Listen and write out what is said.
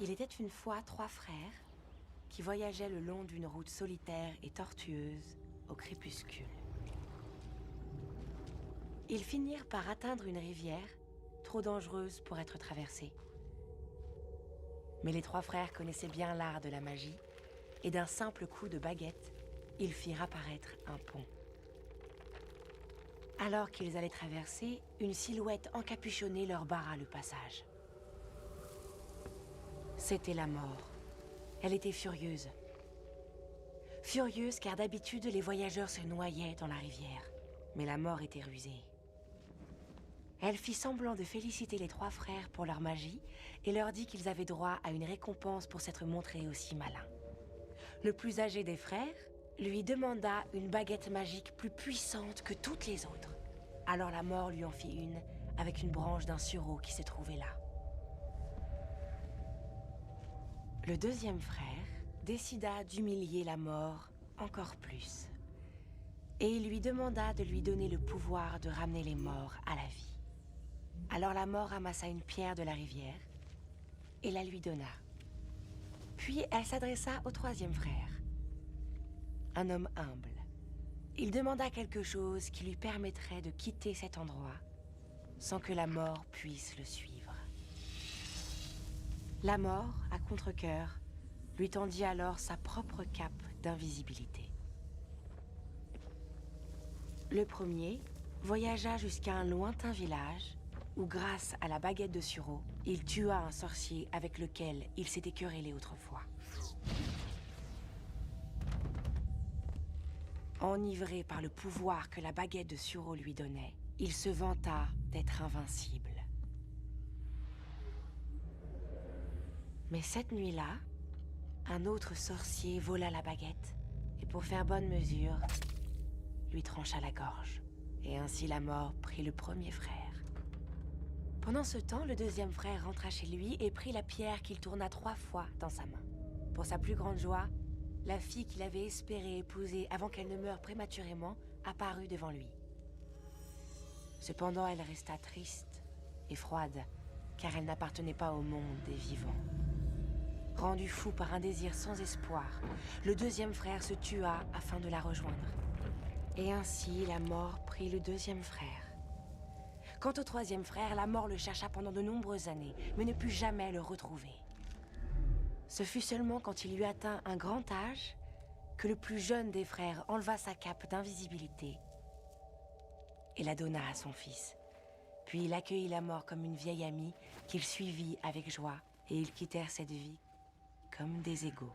Il était une fois 3 frères qui voyageaient le long d'une route solitaire et tortueuse au crépuscule. Ils finirent par atteindre une rivière trop dangereuse pour être traversée. Mais les 3 frères connaissaient bien l'art de la magie et d'un simple coup de baguette, ils firent apparaître un pont. Alors qu'ils allaient traverser, une silhouette encapuchonnée leur barra le passage. C'était la mort. Elle était furieuse. Furieuse car d'habitude, les voyageurs se noyaient dans la rivière. Mais la mort était rusée. Elle fit semblant de féliciter les 3 frères pour leur magie et leur dit qu'ils avaient droit à une récompense pour s'être montrés aussi malins. Le plus âgé des frères lui demanda une baguette magique plus puissante que toutes les autres. Alors la mort lui en fit une avec une branche d'un sureau qui se trouvait là. Le deuxième frère décida d'humilier la mort encore plus. Et il lui demanda de lui donner le pouvoir de ramener les morts à la vie. Alors la mort ramassa une pierre de la rivière et la lui donna. Puis elle s'adressa au troisième frère, un homme humble. Il demanda quelque chose qui lui permettrait de quitter cet endroit sans que la mort puisse le suivre. La mort, à contre-cœur, lui tendit alors sa propre cape d'invisibilité. Le premier voyagea jusqu'à un lointain village où, grâce à la baguette de sureau, il tua un sorcier avec lequel il s'était querellé autrefois. Enivré par le pouvoir que la baguette de sureau lui donnait, il se vanta d'être invincible. Mais cette nuit-là, un autre sorcier vola la baguette et pour faire bonne mesure, lui trancha la gorge. Et ainsi la mort prit le premier frère. Pendant ce temps, le deuxième frère rentra chez lui et prit la pierre qu'il tourna 3 fois dans sa main. Pour sa plus grande joie, la fille qu'il avait espéré épouser avant qu'elle ne meure prématurément apparut devant lui. Cependant, elle resta triste et froide, car elle n'appartenait pas au monde des vivants. Rendu fou par un désir sans espoir, le deuxième frère se tua afin de la rejoindre. Et ainsi, la mort prit le deuxième frère. Quant au troisième frère, la mort le chercha pendant de nombreuses années, mais ne put jamais le retrouver. Ce fut seulement quand il eut atteint un grand âge que le plus jeune des frères enleva sa cape d'invisibilité et la donna à son fils. Puis il accueillit la mort comme une vieille amie qu'il suivit avec joie et ils quittèrent cette vie comme des égaux.